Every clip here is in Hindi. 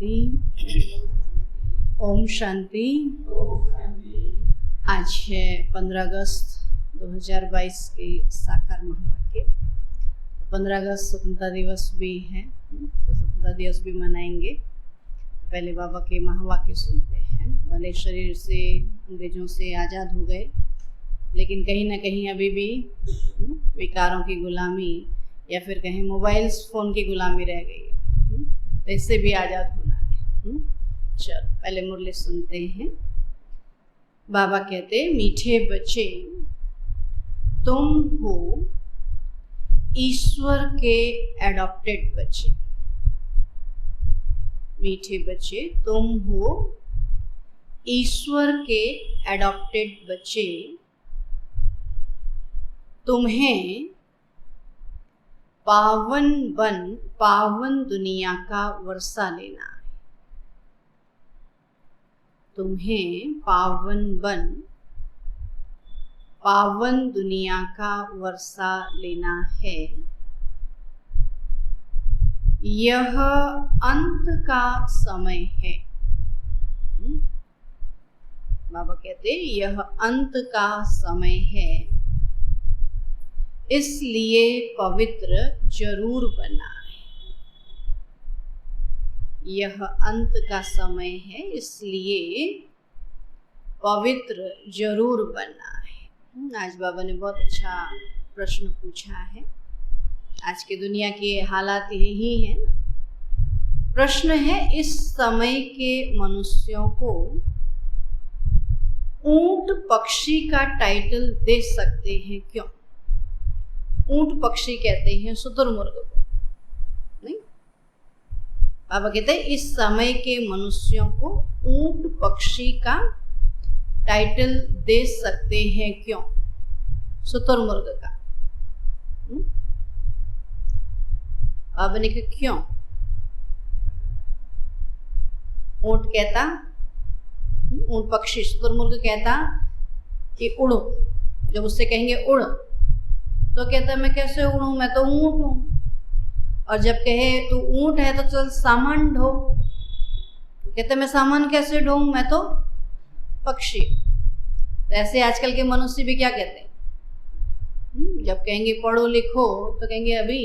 शांति। ओम शांति। आज है 15 अगस्त 2022 के साकार महावाक्य। 15 अगस्त स्वतंत्रता दिवस भी है, तो स्वतंत्रता दिवस भी मनाएंगे। तो पहले बाबा के महावाक्य सुनते हैं। भले शरीर से अंग्रेजों से आज़ाद हो गए, लेकिन कहीं ना कहीं अभी भी विकारों की गुलामी या फिर कहीं मोबाइल फ़ोन की गुलामी रह गई है। तो इससे भी आज़ाद होना है। चलो पहले मुरली सुनते हैं। बाबा कहते, मीठे बच्चे तुम हो ईश्वर के एडॉप्टेड बच्चे। मीठे बच्चे तुम हो ईश्वर के एडॉप्टेड बच्चे। तुम्हें पावन दुनिया का वर्षा लेना है। तुम्हें पावन दुनिया का वर्षा लेना है। यह अंत का समय है। बाबा कहते यह अंत का समय है, इसलिए पवित्र जरूर बनना है। यह अंत का समय है, इसलिए पवित्र जरूर बनना है। आज बाबा ने बहुत अच्छा प्रश्न पूछा है। आज की दुनिया के हालात यही है ना। प्रश्न है, इस समय के मनुष्यों को ऊंट पक्षी का टाइटल दे सकते हैं क्यों? ऊंट पक्षी कहते हैं शुतुरमुर्ग को, नहीं? बाबा कहते हैं इस समय के मनुष्यों को ऊंट पक्षी का टाइटल दे सकते हैं क्यों? शुतुरमुर्ग का। बाबा ने कहा क्यों? ऊंट कहता, ऊंट पक्षी शुतुरमुर्ग कहता कि उड़ो। जब उससे कहेंगे उड़, तो कहता मैं कैसे उड़ूं, मैं तो ऊंट हूं। और जब कहे तू ऊंट है तो चल सामान ढो, तो कहते मैं सामान कैसे ढोऊं, मैं तो पक्षी। तो ऐसे आजकल के मनुष्य भी क्या कहते हैं, जब कहेंगे पढ़ो लिखो तो कहेंगे अभी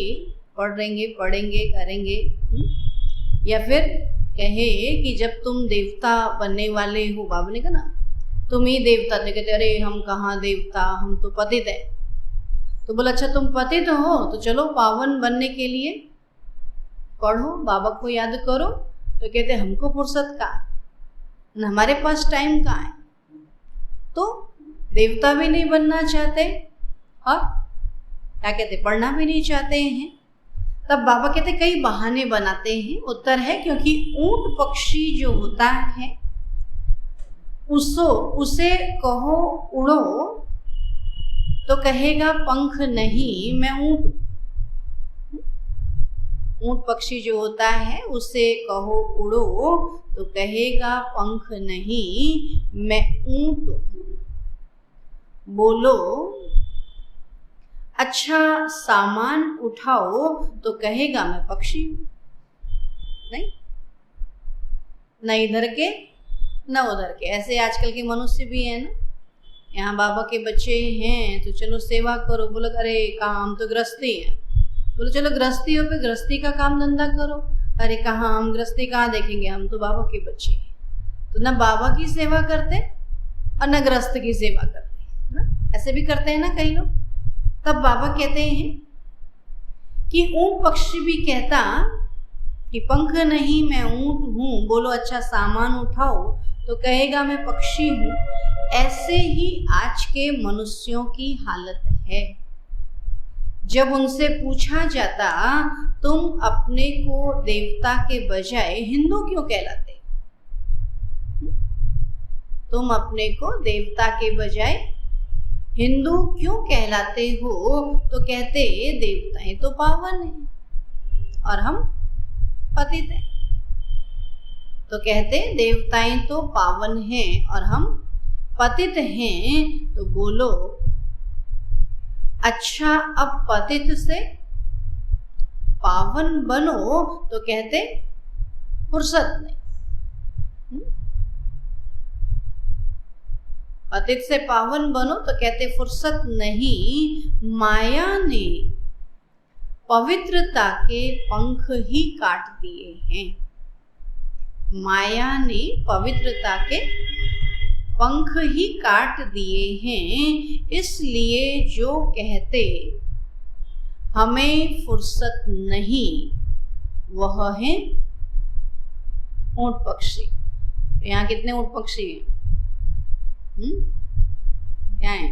पढ़ेंगे करेंगे। या फिर कहे कि जब तुम देवता बनने वाले हो, बाबा ने कहा ना तुम ही देवता थे, कहते अरे हम कहाँ देवता, हम तो पतित है। तो बोला अच्छा तुम पतित हो तो चलो पावन बनने के लिए पढ़ो, बाबा को याद करो। तो कहते हमको फुर्सत कहाँ है, हमारे पास टाइम कहाँ है। तो देवता भी नहीं बनना चाहते और क्या कहते पढ़ना भी नहीं चाहते हैं। तब बाबा कहते कई बहाने बनाते हैं। उत्तर है क्योंकि ऊंट पक्षी जो होता है उसे कहो उड़ो तो कहेगा पंख नहीं, मैं ऊंट हूं। ऊंट पक्षी जो होता है उसे कहो उड़ो तो कहेगा पंख नहीं, मैं ऊंट हूं। बोलो अच्छा सामान उठाओ तो कहेगा मैं पक्षी हूं। नहीं, न इधर के न उधर के। ऐसे आजकल के मनुष्य भी है ना। यहाँ बाबा के बच्चे हैं तो चलो सेवा करो, बोलो अरे कहाँ हम तो गृहस्थी हैं, बोलो चलो गृहस्थियों पे गृहस्थी का काम धंधा करो। अरे कहाँ हम गृहस्थी कहाँ देखेंगे, हम तो बाबा के बच्चे हैं। तो न बाबा की सेवा करते और न गृहस्थ की सेवा करते ना। ऐसे भी करते हैं ना कई लोग। तब बाबा कहते हैं कि ऊंट पक्षी भी कहता कि पंख नहीं मैं ऊंट हूँ। बोलो अच्छा सामान उठाओ तो कहेगा मैं पक्षी हूँ। ऐसे ही आज के मनुष्यों की हालत है। जब उनसे पूछा जाता तुम अपने को देवता के बजाय हिंदू क्यों कहलाते, तुम अपने को देवता के बजाय हिंदू क्यों कहलाते हो, तो कहते देवताएं तो पावन हैं और हम पतित हैं। तो कहते देवताएं तो पावन हैं और हम पतित हैं। तो बोलो अच्छा अब पतित से पावन बनो, तो कहते फुर्सत नहीं। पतित से पावन बनो तो कहते फुर्सत नहीं, माया ने पवित्रता के पंख ही काट दिए हैं। माया ने पवित्रता के पंख ही काट दिए हैं, इसलिए जो कहते हमें फुर्सत नहीं वह है ऊंट पक्षी। यहाँ कितने ऊंट पक्षी हैं? क्या है?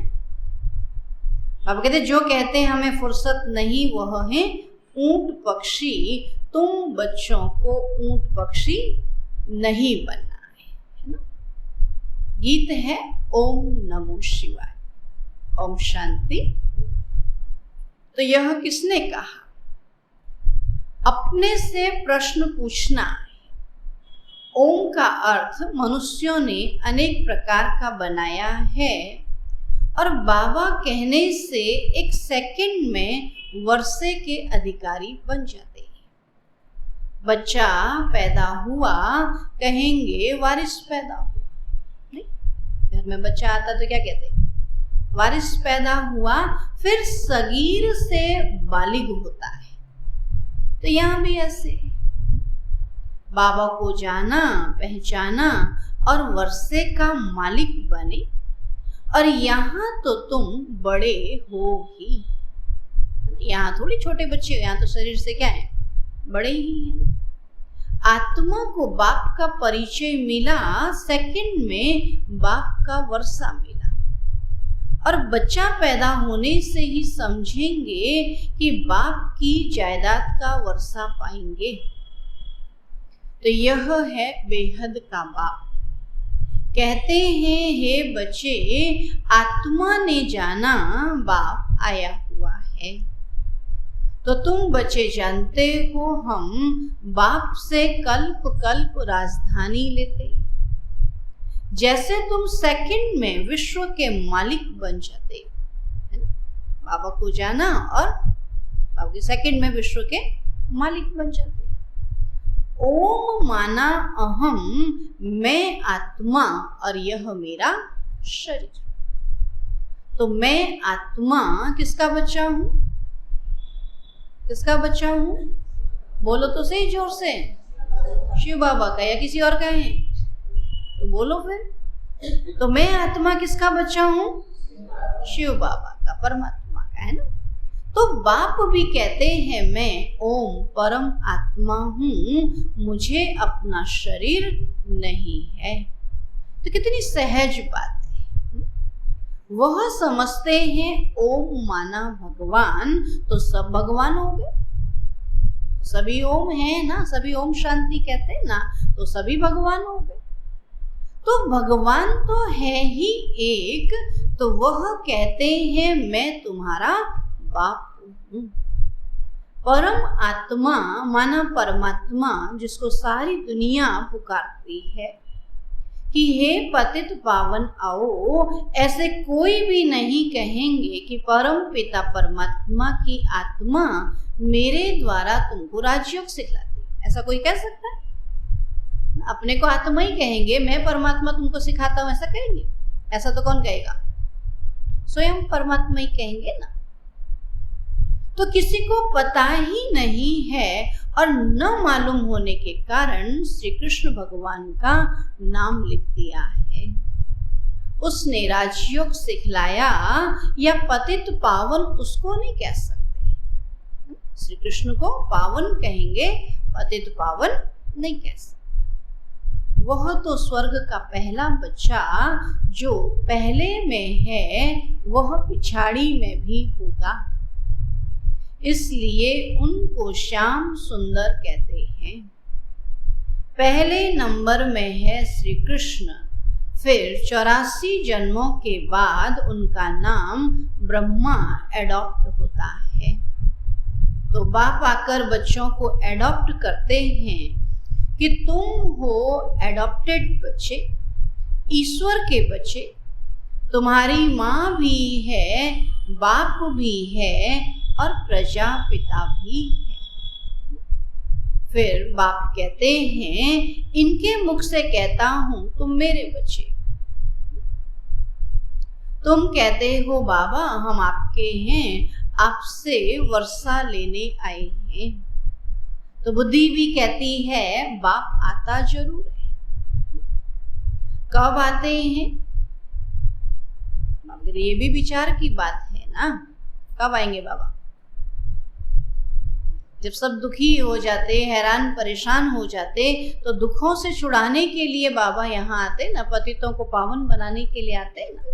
अब कहते जो कहते हैं हमें फुर्सत नहीं वह है ऊंट पक्षी, तुम बच्चों को ऊंट पक्षी नहीं बनना है ना। गीत है ओम नमो शिवाय, ओम शांति। तो यह किसने कहा? अपने से प्रश्न पूछना है। ओम का अर्थ मनुष्यों ने अनेक प्रकार का बनाया है और बाबा कहने से एक सेकंड में वर्षे के अधिकारी बन जाते हैं। बच्चा पैदा हुआ कहेंगे वारिस पैदा हुआ, नहीं? घर में बच्चा आता तो क्या कहते हैं? वारिस पैदा हुआ। फिर सगीर से बालिग होता है। तो यहाँ भी ऐसे बाबा को जाना, पहचाना और वर्षे का मालिक बने। और यहाँ तो तुम बड़े हो ही, यहाँ थोड़ी छोटे बच्चे, यहाँ तो शरीर से क्या है? बड़े ही हैं। आत्मा को बाप का परिचय मिला, सेकंड में बाप का वर्षा मिला। और बच्चा पैदा होने से ही समझेंगे कि बाप की जायदाद का वर्षा पाएंगे। तो यह है बेहद का बाप। कहते हैं हे बच्चे, आत्मा ने जाना बाप आया हुआ है। तो तुम बच्चे जानते हो हम बाप से कल्प कल्प राजधानी लेते हैं। जैसे तुम सेकंड में विश्व के मालिक बन जाते है ना। बाबा को जाना और बाबा के सेकंड में विश्व के मालिक बन जाते। ओम माना अहम, मैं आत्मा और यह मेरा शरीर। तो मैं आत्मा किसका बच्चा हूं? किसका बच्चा हूं? बोलो तो सही जोर से। शिव बाबा का या किसी और का है? तो बोलो फिर। तो मैं आत्मा किसका बच्चा हूं? शिव बाबा का, परमात्मा का, है ना। तो बाप भी कहते हैं मैं ओम परम आत्मा हूं, मुझे अपना शरीर नहीं है। तो कितनी सहज बात है। वह समझते हैं ओम माना भगवान, तो सब भगवान हो गए। सभी ओम है ना, सभी ओम शांति कहते हैं ना, तो सभी भगवान हो गए। तो भगवान तो है ही एक, तो वह कहते हैं मैं तुम्हारा बाप हूं। परम आत्मा माना परमात्मा, जिसको सारी दुनिया पुकारती है कि हे पतित पावन आओ, ऐसे कोई भी नहीं कहेंगे कि परम पिता परमात्मा की आत्मा मेरे द्वारा तुमको राजयोग सिखलाती। ऐसा कोई कह सकता है? अपने को आत्मा ही कहेंगे, मैं परमात्मा तुमको सिखाता हूं, ऐसा कहेंगे? ऐसा तो कौन कहेगा? स्वयं परमात्मा ही कहेंगे ना। तो किसी को पता ही नहीं है और न मालूम होने के कारण श्री कृष्ण भगवान का नाम लिख दिया है। उसने राजयोग सिखलाया, या पतित पावन उसको नहीं कह सकते। श्री कृष्ण को पावन कहेंगे, पतित पावन नहीं कह सकते। वह तो स्वर्ग का पहला बच्चा जो पहले में है, वह पिछाड़ी में भी होगा। इसलिए उनको श्याम सुंदर कहते हैं। पहले नंबर में है श्री कृष्ण, फिर 84 जन्मों के बाद उनका नाम ब्रह्मा एडॉप्ट होता है। तो बाप आकर बच्चों को एडॉप्ट करते हैं कि तुम हो एडॉप्टेड बच्चे, ईश्वर के बच्चे। तुम्हारी माँ भी है, बाप भी है और प्रजापिता भी है। फिर बाप कहते हैं, इनके मुख से कहता हूं तुम मेरे बच्चे। तुम कहते हो बाबा हम आपके हैं, आपसे वर्षा लेने आए हैं। तो बुद्धि भी कहती है बाप आता जरूर है। कब आते हैं? मगर ये भी विचार की बात है ना, कब आएंगे बाबा? जब सब दुखी हो जाते, हैरान परेशान हो जाते, तो दुखों से छुड़ाने के लिए बाबा यहाँ आते ना, पतितों को पावन बनाने के लिए आते ना।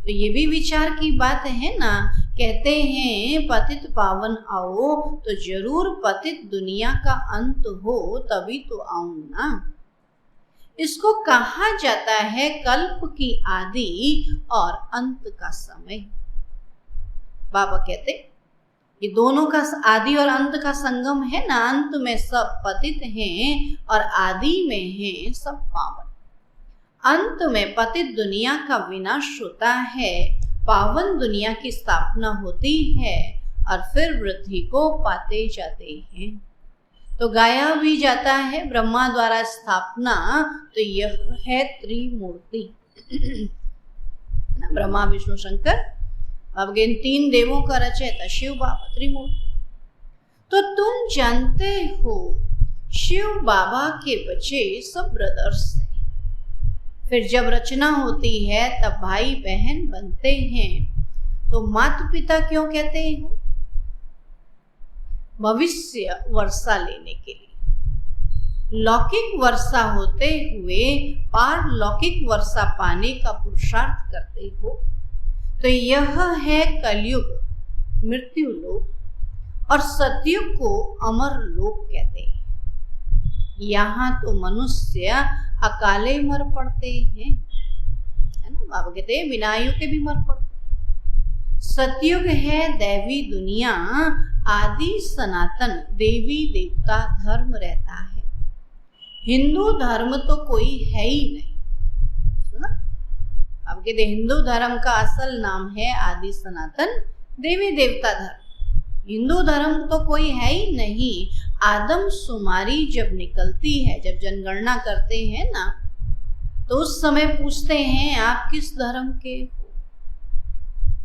तो ये भी विचार की बात है ना। कहते हैं पतित पावन आओ, तो जरूर पतित दुनिया का अंत हो तभी तो आऊं ना। इसको कहा जाता है कल्प की आदि और अंत का समय। बाबा कहते ये दोनों का आदि और अंत का संगम है ना। अंत में सब पतित हैं और आदि में हैं सब पावन। अंत में पतित दुनिया का विनाश होता है, पावन दुनिया की स्थापना होती है और फिर वृद्धि को पाते जाते हैं। तो गाया भी जाता है ब्रह्मा द्वारा स्थापना, तो यह है त्रिमूर्ति ना, ब्रह्मा विष्णु शंकर। अब इन तीन देवों का रचयिता शिव बाबा त्रिमूर्ति। तो तुम जानते हो शिव बाबा के बच्चे सब ब्रदर्स हैं। फिर जब रचना होती है तब भाई बहन बनते हैं। तो माता पिता क्यों कहते हैं? भविष्य वर्षा लेने के लिए। लौकिक वर्षा होते हुए पारलौकिक वर्षा पाने का पुरुषार्थ करते हो। तो यह है कलयुग, मृत्यु लोक, और सतयुग को अमर लोक कहते हैं। यहाँ तो मनुष्य अकाले मर पड़ते हैं, है ना। बाबा कहते हैं बिना आयु के भी मर पड़ते हैं। सतयुग है दैवी दुनिया, आदि सनातन देवी देवता धर्म रहता है। हिंदू धर्म तो कोई है ही नहीं। अब कहते हिंदू धर्म का असल नाम है आदि सनातन देवी देवता धर्म। हिंदू धर्म तो कोई है ही नहीं। आदम शुमारी जब निकलती है, जब जनगणना करते हैं ना, तो उस समय पूछते हैं आप किस धर्म के हो।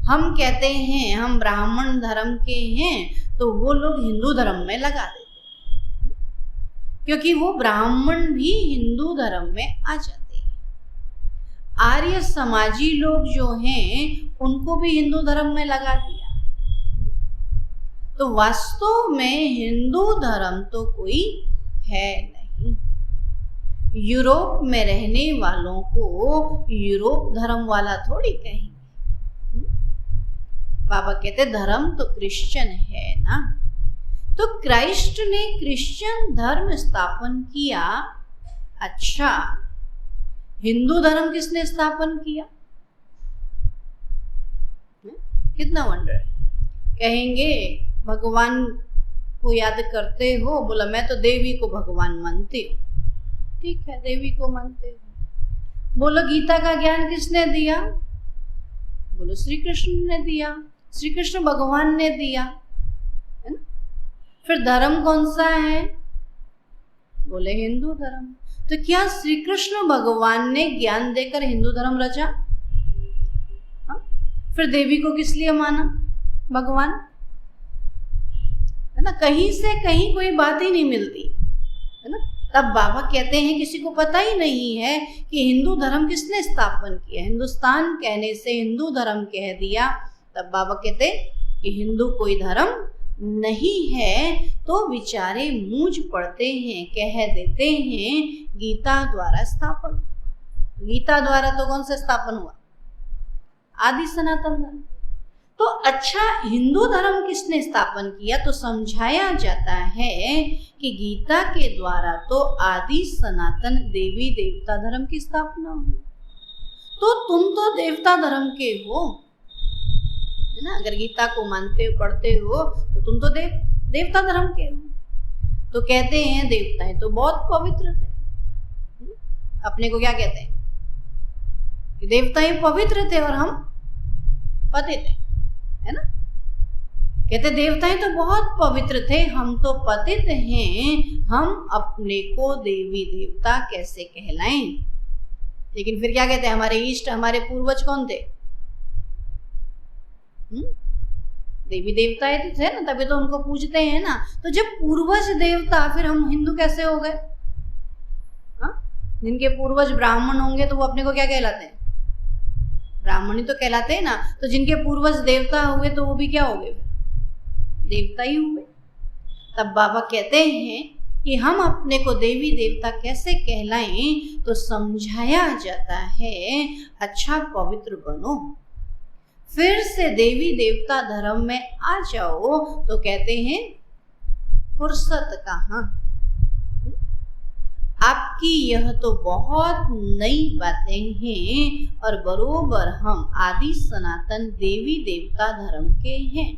हम कहते हैं हम ब्राह्मण धर्म के हैं, तो वो लोग हिंदू धर्म में लगा देते हैं, क्योंकि वो ब्राह्मण भी हिंदू धर्म में आ जाते हैं। आर्य समाजी लोग जो हैं उनको भी हिंदू धर्म में लगा दिया। तो वास्तव में हिंदू धर्म तो कोई है नहीं। यूरोप में रहने वालों को यूरोप धर्म वाला थोड़ी कहेंगे। बाबा कहते धर्म तो क्रिश्चियन है ना। तो क्राइस्ट ने क्रिश्चियन धर्म स्थापन किया। अच्छा, हिंदू धर्म किसने स्थापन किया? कितना वंडर है। कहेंगे भगवान को याद करते हो, बोला मैं तो देवी को भगवान मानती हूँ। ठीक है, देवी को मानते हो। बोलो गीता का ज्ञान किसने दिया? बोलो श्री कृष्ण ने दिया। श्री कृष्ण भगवान ने दिया, है ना। फिर धर्म कौन सा है? बोले हिंदू धर्म। तो क्या श्री कृष्ण भगवान ने ज्ञान देकर हिंदू धर्म रचा? फिर देवी को किस लिए माना भगवान? है ना, कहीं से कहीं कोई बात ही नहीं मिलती, है ना। तब बाबा कहते हैं किसी को पता ही नहीं है कि हिंदू धर्म किसने स्थापन किया। हिंदुस्तान कहने से हिंदू धर्म कह दिया। तब बाबा कहते कि हिंदू कोई धर्म नहीं है। तो बेचारे मूंझ पड़ते हैं, कह देते हैं गीता द्वारा स्थापन। गीता द्वारा तो कौन सा स्थापन हुआ? आदि सनातन धर्म। तो अच्छा, हिंदू धर्म किसने स्थापन किया? तो समझाया जाता है कि गीता के द्वारा तो आदि सनातन देवी देवता धर्म की स्थापना हुई। तो तुम तो देवता धर्म के हो, है ना। अगर गीता को मानते हो, पढ़ते हो, तो तुम तो देवता धर्म के हो। तो कहते हैं देवताएं तो बहुत पवित्र थे। अपने को क्या कहते हैं कि देवताएं पवित्र थे और हम पतित थे, है ना। कहते देवताएं तो बहुत पवित्र थे, हम तो पतित हैं, हम अपने को देवी देवता कैसे कहलाएं। लेकिन फिर क्या कहते हैं, हमारे इष्ट, हमारे पूर्वज कौन थे? देवी देवता तो थे ना, तभी तो उनको पूजते हैं ना। तो जब पूर्वज देवता, फिर हम हिंदू कैसे हो गए? जिनके पूर्वज ब्राह्मण होंगे तो वो अपने को क्या कहलाते हैं? ब्राह्मण ही तो कहलाते हैं ना। तो जिनके पूर्वज देवता हुए तो वो भी क्या हो गए? देवता ही हुए। तब बाबा कहते हैं कि हम अपने को देवी देवता कैसे कहलाएं, तो समझाया जाता है, अच्छा पवित्र बनो, फिर से देवी देवता धर्म में आ जाओ। तो कहते हैं फुर्सत कहाँ, आपकी यह तो बहुत नई बातें हैं और बरोबर हम आदि सनातन देवी देवता धर्म के हैं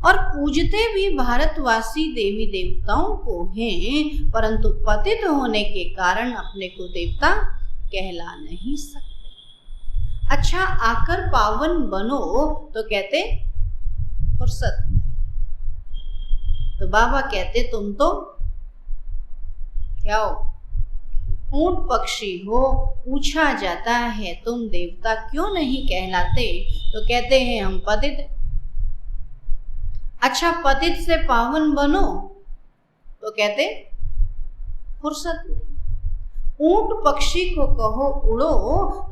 और पूजते भी भारतवासी देवी देवताओं को हैं, परंतु पतित होने के कारण अपने को देवता कहला नहीं सकते। अच्छा आकर पावन बनो, तो कहते फुर्सत नहीं। तो बाबा कहते तुम तो क्या हो? ऊंट पक्षी हो। पूछा जाता है तुम देवता क्यों नहीं कहलाते, तो कहते हैं हम पतित। अच्छा पतित से पावन बनो, तो कहते फुर्सत नहीं। ऊंट पक्षी को कहो उड़ो,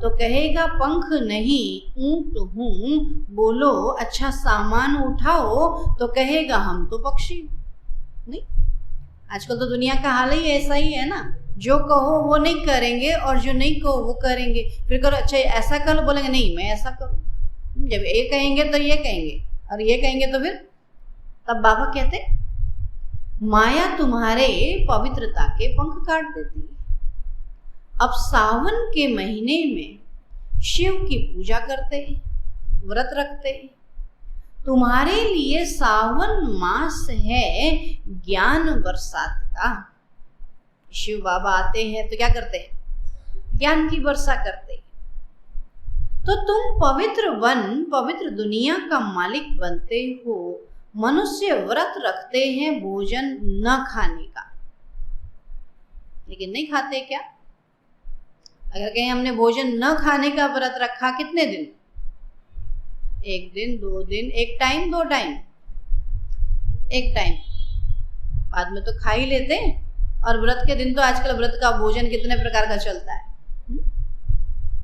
तो कहेगा पंख नहीं ऊंट हूं बोलो। अच्छा सामान उठाओ, तो कहेगा हम तो पक्षी नहीं। आजकल तो दुनिया का हाल ही ऐसा ही है ना, जो कहो वो नहीं करेंगे और जो नहीं कहो वो करेंगे। फिर करो अच्छा ऐसा करो, बोलेंगे नहीं मैं ऐसा करूं। जब ये कहेंगे तो ये कहेंगे और ये कहेंगे तो फिर। तब बाबा कहते माया तुम्हारे पवित्रता के पंख काट देती है। अब सावन के महीने में शिव की पूजा करते, व्रत रखते। तुम्हारे लिए सावन मास है ज्ञान बरसात का। शिव बाबा आते हैं तो क्या करते हैं? ज्ञान की वर्षा करते हैं। तो तुम पवित्र वन, पवित्र दुनिया का मालिक बनते हो। मनुष्य व्रत रखते हैं भोजन न खाने का, लेकिन नहीं खाते क्या? अगर कहीं हमने भोजन न खाने का व्रत रखा, कितने दिन? 1 दिन, 2 दिन, 1 टाइम, 2 टाइम, 1 टाइम, बाद में तो खा ही लेते हैं। और व्रत के दिन तो आजकल व्रत का भोजन कितने प्रकार का चलता है।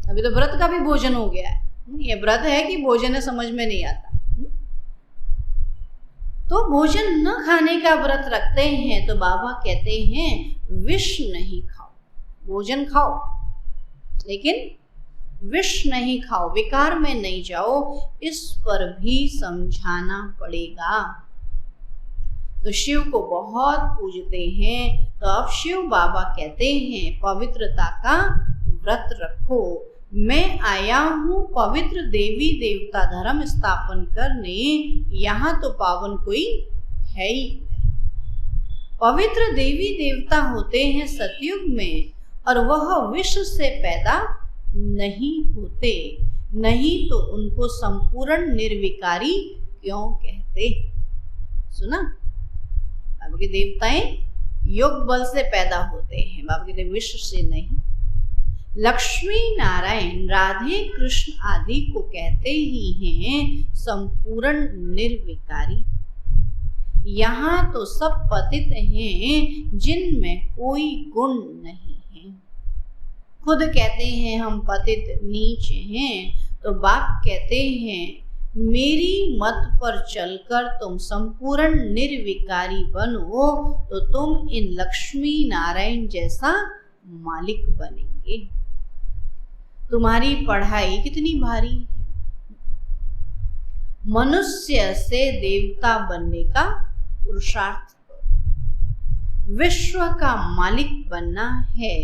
अभी तो व्रत का भी भोजन हो गया है। ये व्रत है कि भोजन है समझ में नहीं आता। तो भोजन न खाने का व्रत रखते हैं। तो बाबा कहते हैं विष नहीं खाओ, भोजन खाओ लेकिन विष नहीं खाओ, विकार में नहीं जाओ। इस पर भी समझाना पड़ेगा। तो शिव को बहुत पूजते हैं। तो अब शिव बाबा कहते हैं पवित्रता का व्रत रखो। मैं आया हूँ पवित्र देवी देवता धर्म स्थापन करने, यहाँ तो पावन कोई है ही नहीं। पवित्र देवी देवता होते हैं सतयुग में और वह विश्व से पैदा नहीं होते, नहीं तो उनको संपूर्ण निर्विकारी क्यों कहते? सुना? बाबा के देवताएं योग बल से पैदा होते हैं, बाबा के देव विश्व से नहीं। लक्ष्मी नारायण राधे कृष्ण आदि को कहते ही हैं संपूर्ण निर्विकारी। यहाँ तो सब पतित हैं जिनमें कोई गुण नहीं है। खुद कहते हैं हम पतित नीच हैं, तो बाप कहते हैं मेरी मत पर चलकर तुम संपूर्ण निर्विकारी बनो, तो तुम इन लक्ष्मी नारायण जैसा मालिक बनेंगे। तुम्हारी पढ़ाई कितनी भारी है। मनुष्य से देवता बनने का पुरुषार्थ, विश्व का मालिक बनना है।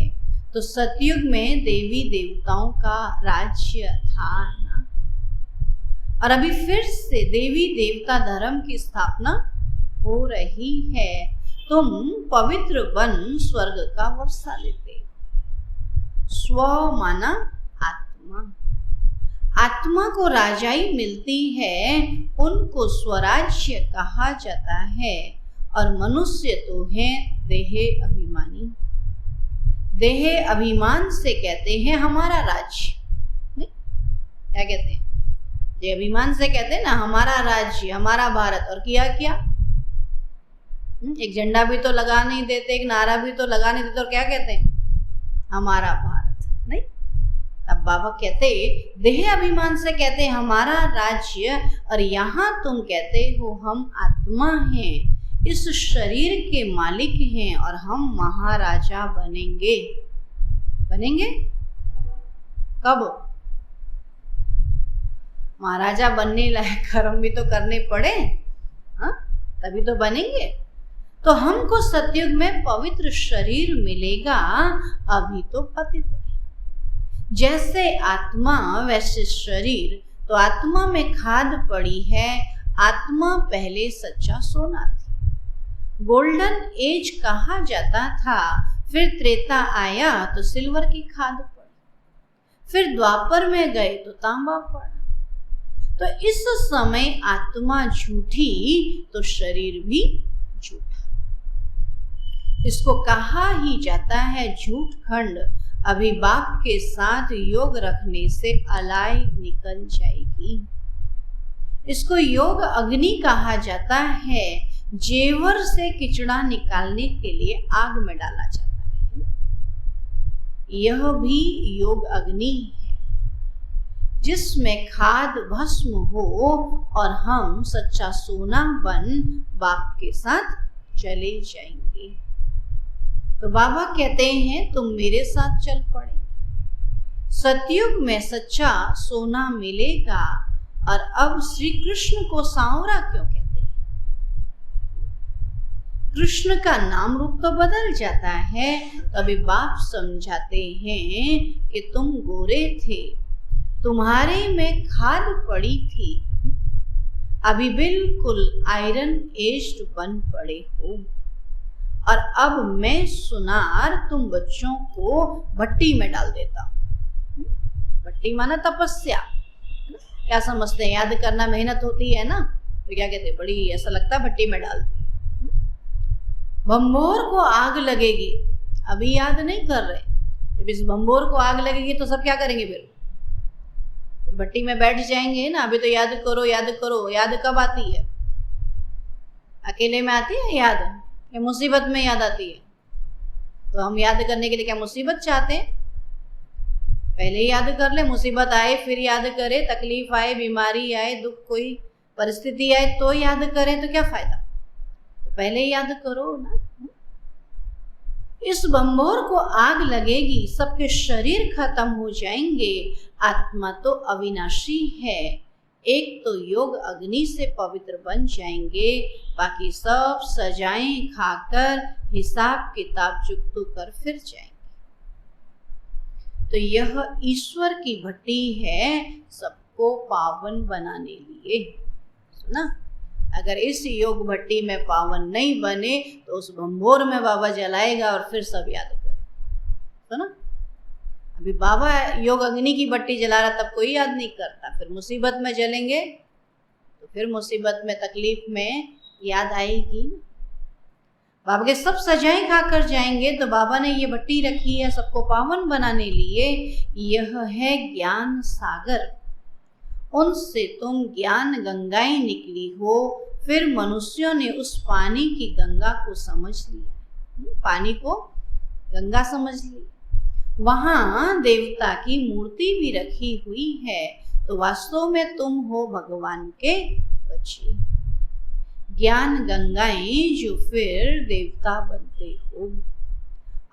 तो सतयुग में देवी देवताओं का राज्य था ना, और अभी फिर से देवी देवता धर्म की स्थापना हो रही है। तुम पवित्र वन स्वर्ग का वर्षा लेते। स्व माना आत्मा, आत्मा को राजाई मिलती है, उनको स्वराज्य कहा जाता है। और मनुष्य तो है देहे अभिमानी। देहे अभिमान से कहते हैं हमारा राज्य, नहीं क्या कहते हैं, ये अभिमान से कहते हैं ना हमारा राज्य, हमारा भारत। और किया क्या, एक झंडा भी तो लगा नहीं देते, एक नारा भी तो लगा नहीं देते, और क्या कहते हैं, हमारा भारत। नहीं, तब बाबा कहते देह अभिमान से कहते हैं हमारा राज्य, और यहाँ तुम कहते हो हम आत्मा हैं, इस शरीर के मालिक हैं, और हम महाराजा बनेंगे। बनेंगे कब, महाराजा बनने लायक कर्म भी तो करने पड़े, हाँ तभी तो बनेंगे। तो हमको सतयुग में पवित्र शरीर मिलेगा, अभी तो पतित है। जैसे आत्मा वैसे शरीर, तो आत्मा में खाद पड़ी है। आत्मा पहले सच्चा सोना थी, गोल्डन एज कहा जाता था। फिर त्रेता आया तो सिल्वर की खाद पड़ी, फिर द्वापर में गए तो तांबा पड़ा। तो इस समय आत्मा झूठी तो शरीर भी झूठा। इसको कहा ही जाता है झूठ खंड। अभी बाप के साथ योग रखने से अलाई निकल जाएगी। इसको योग अग्नि कहा जाता है। जेवर से किचड़ा निकालने के लिए आग में डाला जाता है, यह भी योग अग्नि है, जिसमें खाद भस्म हो और हम सच्चा सोना बन बाप के साथ चले जाएंगे। तो बाबा कहते हैं तुम मेरे साथ चल पड़े, सतयुग में सच्चा सोना मिलेगा। और अब श्री कृष्ण को सांवरा क्यों कहते हैं? कृष्ण का नाम रूप तो बदल जाता है। तभी बाप समझाते हैं कि तुम गोरे थे, तुम्हारे में खाद पड़ी थी, अभी बिल्कुल आयरन एज्ड बन पड़े हो। और अब मैं सुनार तुम बच्चों को भट्टी में डाल देता हूँ। भट्टी माना तपस्या, क्या समझते हैं, याद करना मेहनत होती है ना, तो क्या कहते हैं, बड़ी ऐसा लगता है भट्टी में डाल दी। भंबोर को आग लगेगी, अभी याद नहीं कर रहे, जब इस भंबोर को आग लगेगी तो सब क्या करेंगे, फिर भट्टी में बैठ जाएंगे ना। अभी तो याद करो याद करो, याद कब आती है, अकेले में आती है याद, या मुसीबत में याद आती है? तो हम याद करने के लिए क्या मुसीबत चाहते हैं? पहले याद कर ले, मुसीबत आए फिर याद करें, तकलीफ आए, बीमारी आए, दुख कोई परिस्थिति आए तो याद करें, तो क्या फायदा? तो पहले याद करो ना। इस बम्बोर को आग लगेगी, सबके शरीर खत्म हो जाएंगे। आत्मा तो अविनाशी है, एक तो योग अग्नि से पवित्र बन जाएंगे, बाकी सब सजाएं खाकर हिसाब किताब चुकतो कर फिर जाएंगे। तो यह ईश्वर की भट्टी है, सबको पावन बनाने लिए। सुना, अगर इस योग भट्टी में पावन नहीं बने तो उस भंबोर में बाबा जलाएगा और फिर सब याद करे। सुना, अभी बाबा योग अग्नि की भट्टी जला रहा, तब कोई याद नहीं करता। फिर मुसीबत में जलेंगे तो फिर मुसीबत में तकलीफ में याद आएगी। बाबा के सब सजाएं खाकर जाएंगे, तो बाबा ने ये भट्टी रखी है सबको पावन बनाने लिए। यह है ज्ञान सागर, उनसे तुम ज्ञान गंगाएं निकली हो। फिर मनुष्यों ने उस पानी की गंगा को समझ लिया, पानी को गंगा समझ ली। वहां देवता की मूर्ति भी रखी हुई है, तो वास्तव में तुम हो भगवान के बच्चे, ज्ञान गंगाएं जो फिर देवता बनते हो।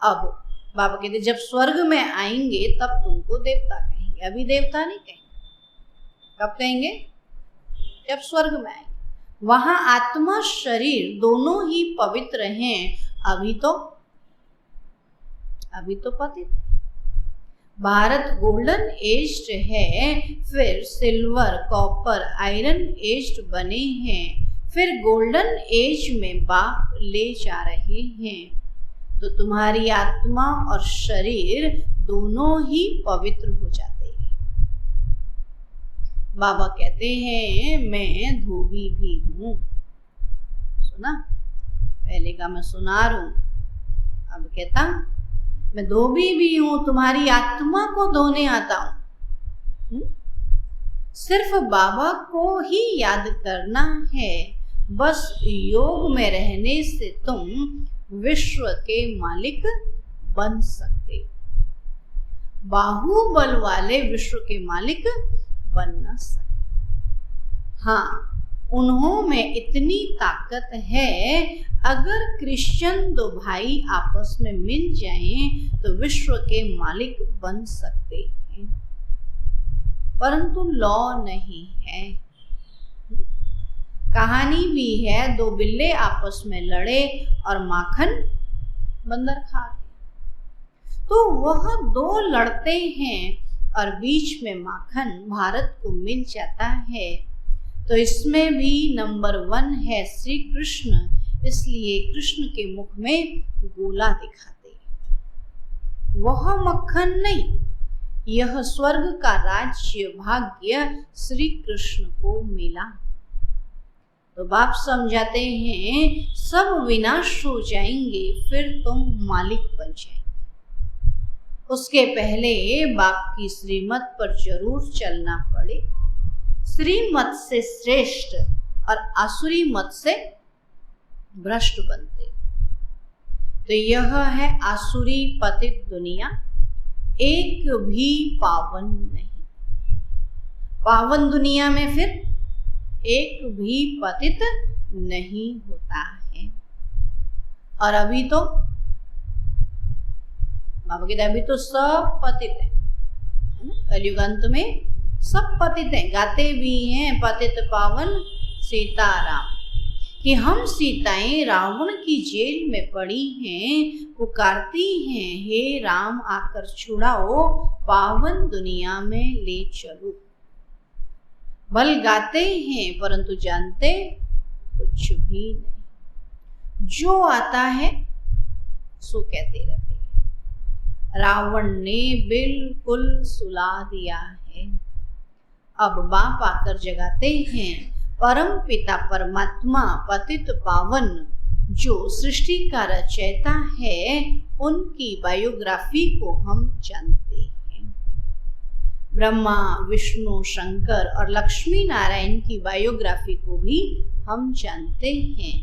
अब बाबा कहते जब स्वर्ग में आएंगे तब तुमको देवता कहेंगे, अभी देवता नहीं कहेंगे। कब कहेंगे? जब स्वर्ग में आएंगे। वहां आत्मा शरीर दोनों ही पवित्र हैं, अभी तो पतित है। भारत गोल्डन एज्ड है, फिर सिल्वर कॉपर आयरन एज्ड बने हैं, फिर गोल्डन एज में बाप ले जा रहे हैं। तो तुम्हारी आत्मा और शरीर दोनों ही पवित्र हो जाते हैं। बाबा कहते हैं मैं धोबी भी हूँ। सुना, पहले का मैं सुनार हूँ, अब कहता मैं धोबी भी हूं, तुम्हारी आत्मा को धोने आता हूं। सिर्फ बाबा को ही याद करना है, बस योग में रहने से तुम विश्व के मालिक बन सकते। बाहुबल वाले विश्व के मालिक बन न सके। हाँ, उन्हों में इतनी ताकत है, अगर क्रिश्चियन दो भाई आपस में मिल जाएं तो विश्व के मालिक बन सकते हैं, परंतु लॉ नहीं है। कहानी भी है, दो बिल्ले आपस में लड़े और माखन बंदर खा गए। तो वह दो लड़ते हैं और बीच में माखन भारत को मिल जाता है। तो इसमें भी नंबर 1 है श्री कृष्ण, इसलिए कृष्ण के मुख में गोला दिखाते। वह मक्खन नहीं, यह स्वर्ग का राज्य भाग्य श्री कृष्ण को मिला। तो बाप समझाते हैं सब विनाश हो जाएंगे, फिर तुम मालिक बन जाएंगे। उसके पहले बाप की श्रीमत पर जरूर चलना पड़े। श्रीमत से श्रेष्ठ और आसुरी मत से भ्रष्ट बनते। तो यह है आसुरी पतित दुनिया, एक भी पावन नहीं। पावन दुनिया में फिर एक भी पतित नहीं होता है। और अभी तो बाबा कहते अभी तो सब पतित है ना, कलयुग अंत में सब पतित हैं। गाते भी हैं पतित पावन सीताराम, कि हम सीताएं रावण की जेल में पड़ी हैं, पुकारती हैं हे राम आकर छुड़ाओ, पावन दुनिया में ले चलो। बल गाते हैं परंतु जानते कुछ भी नहीं, जो आता है सो कहते रहते हैं। रावण ने बिल्कुल सुला दिया है। अब बाप आकर जगाते हैं, परम पिता परमात्मा पतित पावन जो सृष्टि का रचयिता है, उनकी बायोग्राफी को हम जानते हैं। ब्रह्मा विष्णु शंकर और लक्ष्मी नारायण की बायोग्राफी को भी हम जानते हैं।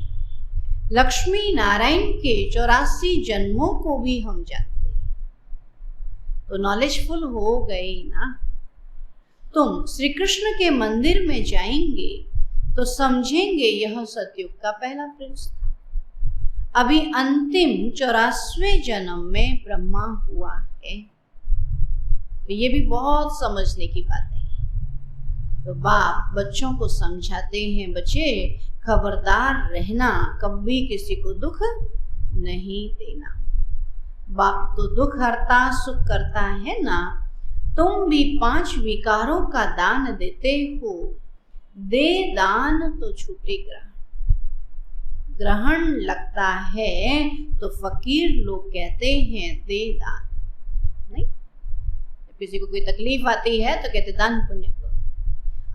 लक्ष्मी नारायण के 84 जन्मों को भी हम जानते हैं। तो नॉलेजफुल हो गए ना। तुम श्री कृष्ण के मंदिर में जाएंगे तो समझेंगे यह सतयुग का पहला पुरुष था। अभी अंतिम 84वें जन्म में ब्रह्मा हुआ है। तो ये भी बहुत समझने की बात है। तो बाप बच्चों को समझाते हैं, बच्चे खबरदार रहना, कभी किसी को दुख नहीं देना। बाप तो दुख हरता सुख करता है ना। तुम भी 5 विकारों का दान देते हो, दे दान तो छूटे ग्रहण। ग्रहण लगता है तो फकीर लोग कहते हैं दे दान। नहीं, किसी को कोई तकलीफ आती है तो कहते दान पुण्य करो।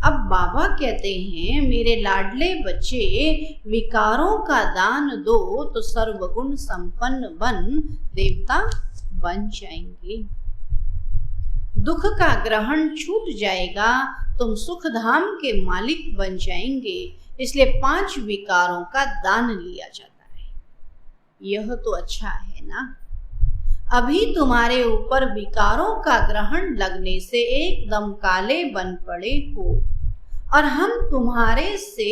अब बाबा कहते हैं मेरे लाडले बच्चे, विकारों का दान दो तो सर्वगुण संपन्न बन देवता बन जाएंगे। दुख का ग्रहण छूट जाएगा, तुम सुख धाम के मालिक बन जाएंगे। इसलिए 5 विकारों का दान लिया जाता है। यह तो अच्छा है ना। अभी तुम्हारे ऊपर विकारों का ग्रहण लगने से एकदम काले बन पड़े हो और हम तुम्हारे से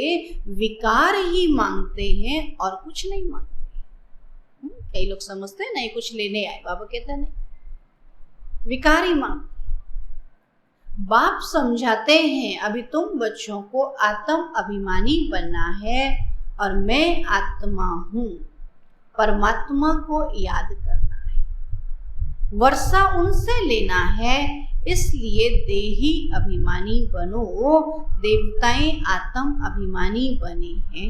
विकार ही मांगते हैं और कुछ नहीं मांगते। कई लोग समझते हैं नहीं कुछ लेने आए, बाबा कहते नहीं, विकार ही मांगते। बाप समझाते हैं अभी तुम बच्चों को आत्म अभिमानी बनना है और मैं आत्मा हूं, परमात्मा को याद करना है। वर्षा उनसे लेना है, इसलिए देही अभिमानी बनो। देवताएं आत्म अभिमानी बने हैं।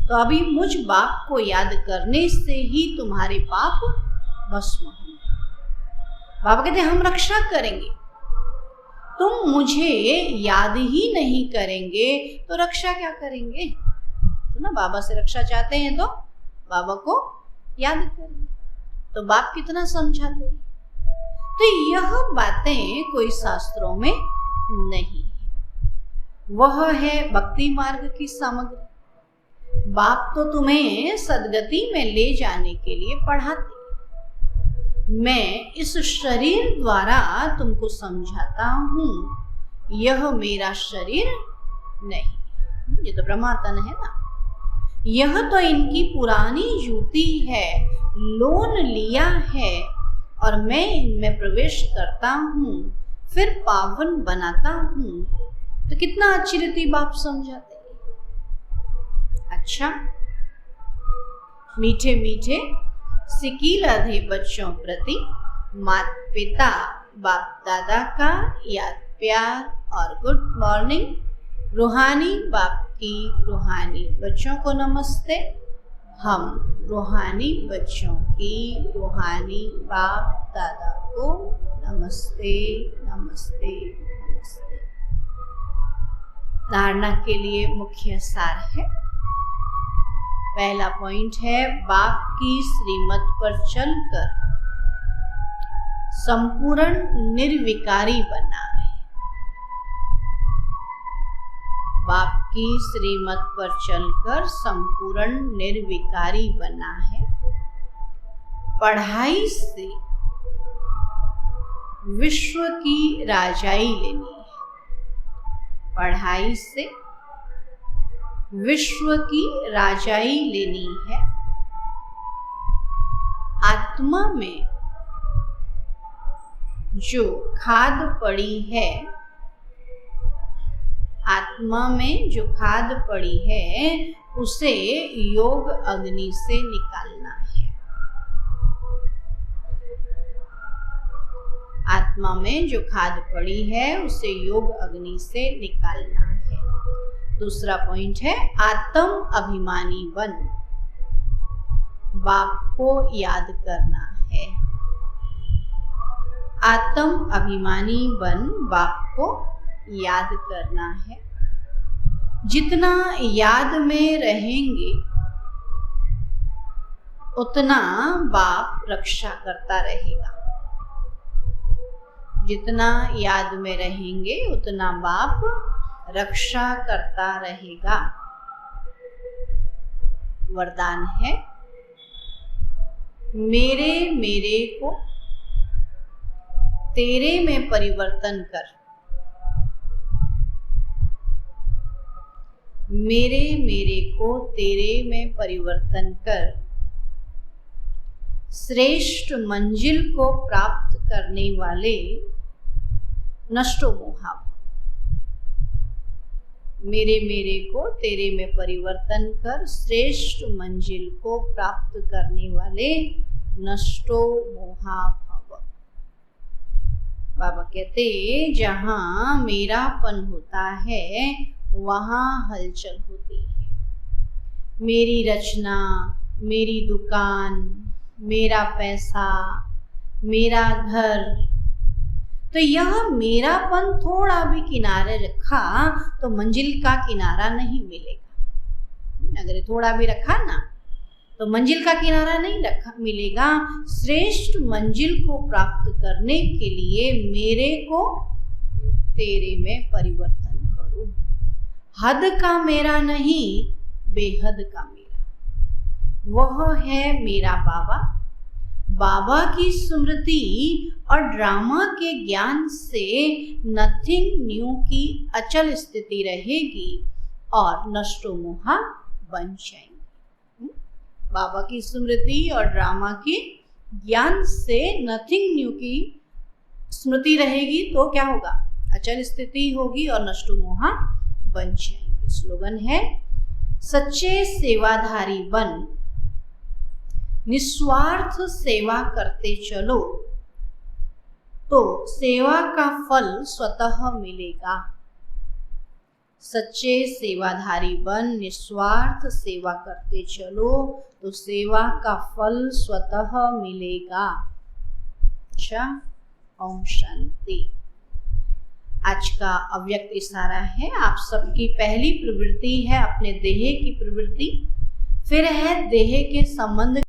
तो अभी मुझ बाप को याद करने से ही तुम्हारे पाप भस्म होंगे। बाबा कहते हम रक्षा करेंगे। तुम मुझे याद ही नहीं करेंगे तो रक्षा क्या करेंगे? तो ना बाबा से रक्षा चाहते हैं तो बाबा को याद करेंगे। तो बाप कितना समझाते हैं। तो यह बातें कोई शास्त्रों में नहीं है, वह है भक्ति मार्ग की सामग्री। बाप तो तुम्हें सदगति में ले जाने के लिए पढ़ाते। मैं इस शरीर द्वारा तुमको समझाता हूँ, यह मेरा शरीर नहीं। ये तो ब्रह्मातन है ना। यह तो इनकी पुरानी जूती है, लोन लिया है, और मैं इनमें प्रवेश करता हूँ, फिर पावन बनाता हूँ। तो कितना अच्छी रीति बाप समझाते हैं। अच्छा, मीठे मीठे सिकीलाधे बच्चों प्रति माता पिता बाप दादा का याद प्यार और गुड मॉर्निंग। रूहानी बाप की रूहानी बच्चों को नमस्ते। हम रूहानी बच्चों की रूहानी बाप दादा को नमस्ते नमस्ते नमस्ते। धारणा के लिए मुख्य सार है। पहला पॉइंट है, बाप की श्रीमत पर चलकर संपूर्ण निर्विकारी बनना है। बाप की श्रीमत पर चलकर संपूर्ण निर्विकारी बना है। पढ़ाई से विश्व की राजाई लेनी है। पढ़ाई से विश्व की राजाई लेनी है। आत्मा में जो खाद पड़ी है, आत्मा में जो खाद पड़ी है, उसे योग अग्नि से निकालना है। आत्मा में जो खाद पड़ी है, उसे योग अग्नि से निकालना है। दूसरा पॉइंट है, आत्म अभिमानी बन बाप को याद करना है। आत्म अभिमानी बन बाप को याद करना है। जितना याद में रहेंगे उतना बाप रक्षा करता रहेगा। जितना याद में रहेंगे उतना बाप रक्षा करता रहेगा। वरदान है, मेरे मेरे को तेरे में परिवर्तन कर। मेरे मेरे को तेरे में परिवर्तन कर। श्रेष्ठ मंजिल को प्राप्त करने वाले नष्टो मोहा। मेरे मेरे को तेरे में परिवर्तन कर, श्रेष्ठ मंजिल को प्राप्त करने वाले नष्टो मोहा भव। बाबा कहते, जहाँ मेरापन होता है वहाँ हलचल होती है। मेरी रचना, मेरी दुकान, मेरा पैसा, मेरा घर, तो यह मेरापन थोड़ा भी किनारे रखा तो मंजिल का किनारा नहीं मिलेगा। अगर थोड़ा भी रखा ना तो मंजिल का किनारा नहीं रखा मिलेगा। श्रेष्ठ मंजिल को प्राप्त करने के लिए मेरे को तेरे में परिवर्तन करो। हद का मेरा नहीं, बेहद का मेरा। वह है मेरा बाबा। बाबा की स्मृति और ड्रामा के ज्ञान से नथिंग न्यू की अचल स्थिति रहेगी और नष्टो मोहा बन जाएंगे। बाबा की स्मृति और ड्रामा के ज्ञान से नथिंग न्यू की स्मृति रहेगी तो क्या होगा? अचल स्थिति होगी और नष्टो मोहा बन जाएंगे। स्लोगन है, सच्चे सेवाधारी बन, निस्वार्थ सेवा करते चलो तो सेवा का फल स्वतः मिलेगा। सच्चे सेवाधारी बन, निस्वार्थ सेवा करते चलो तो सेवा का फल स्वतः मिलेगा। अच्छा, ओम शांति। आज का अव्यक्त इशारा है। आप सबकी पहली प्रवृत्ति है अपने देह की प्रवृत्ति, फिर है देह के संबंध